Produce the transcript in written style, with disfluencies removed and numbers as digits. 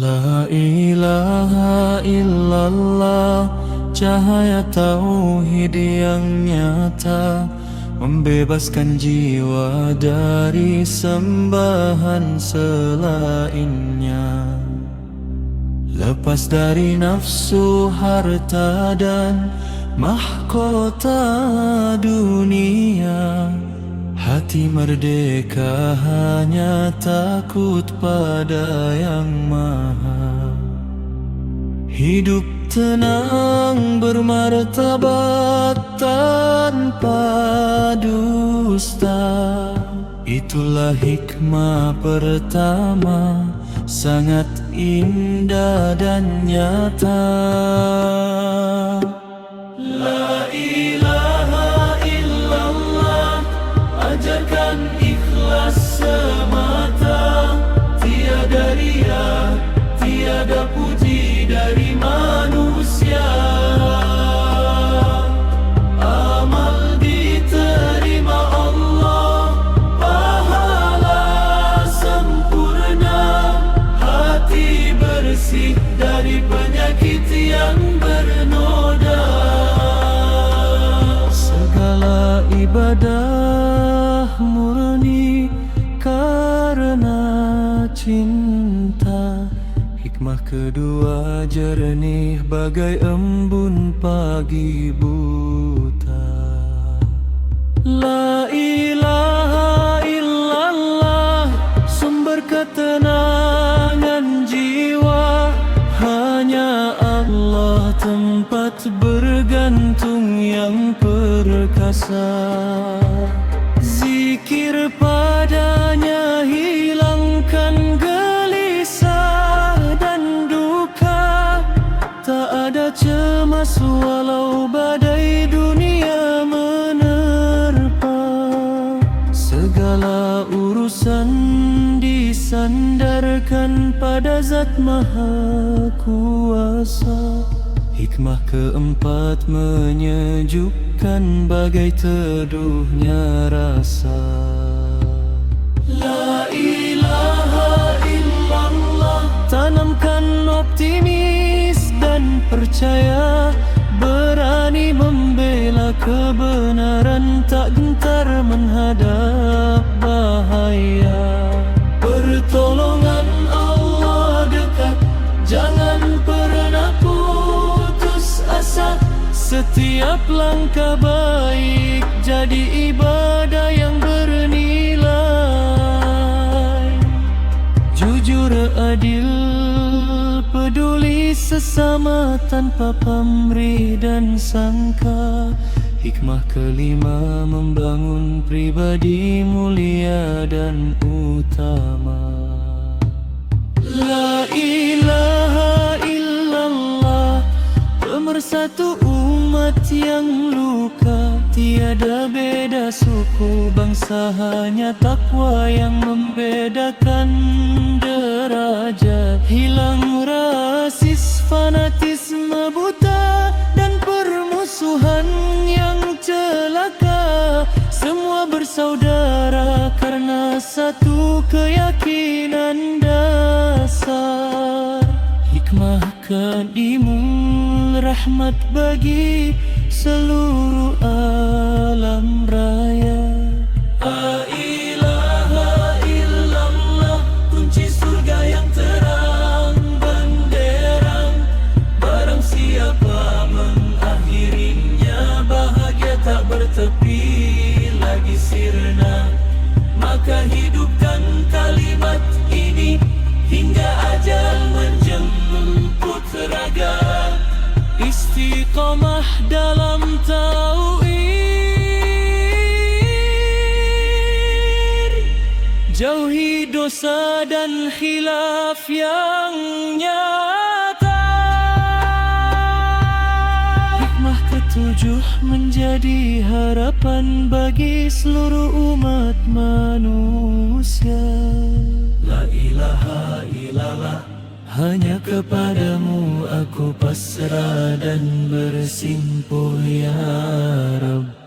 La ilaha illallah, cahaya tauhid yang nyata, membebaskan jiwa dari sembahan selainnya. Lepas dari nafsu, harta dan mahkota dunia, hati merdeka hanya takut pada Yang Maha. Hidup tenang bermartabat tanpa dusta, itulah hikmah pertama, sangat indah dan nyata. La ilaha illallah, ajarkan ikhlas semata, tiada riya, tiada puji dari manusia. Amal diterima Allah, pahala sempurna, hati bersih dari penyakit yang bernoda. Segala ibadah murni karena cinta, hikmah kedua jernih bagai embun pagi buta. La ilaha illallah, sumber ketenangan jiwa, hanya Allah tempat bergantung yang perkasa. Zikir padanya hilangkan gelisah dan duka, tak ada cemas walau badai dunia menerpa. Segala urusan disandarkan pada Zat Maha Kuasa. Hikmah keempat menyejukkan bagai teduhnya rasa. La ilaha illallah, tanamkan optimis dan percaya, berani membela kebenaran, tak gentar menghadap bahaya. Pertolongan Allah dekat, jangan pernah putus asa. Setiap langkah baik jadi ibadah yang bernilai. Jujur, adil, peduli sesama tanpa pamrih dan sangka. Hikmah kelima membangun pribadi mulia dan utama. La ilaha illallah, pemersatu umat yang luka, tiada beda suku bangsa, hanya takwa yang membedakan derajat. Hilang rasis, fanatisme buta, dan permusuhan yang celaka. Semua bersaudara karena satu keyakinan dasar. Hikmah kedimul, rahmat bagi seluruh alam raya. La ilaha illallah, kunci surga yang terang benderang. Barang siapa mengakhirinya, bahagia tak bertepi lagi sirna. Maka hidupkan kalimat ini hingga ajal menjemput raga. Istiqamah dalam tauhid, jauhi dosa dan khilaf yang nyata. Hikmah ketujuh menjadi harapan bagi seluruh umat manusia. La ilaha illallah, Hanya kepadamu aku pasrah dan bersimpuh ya Rabb.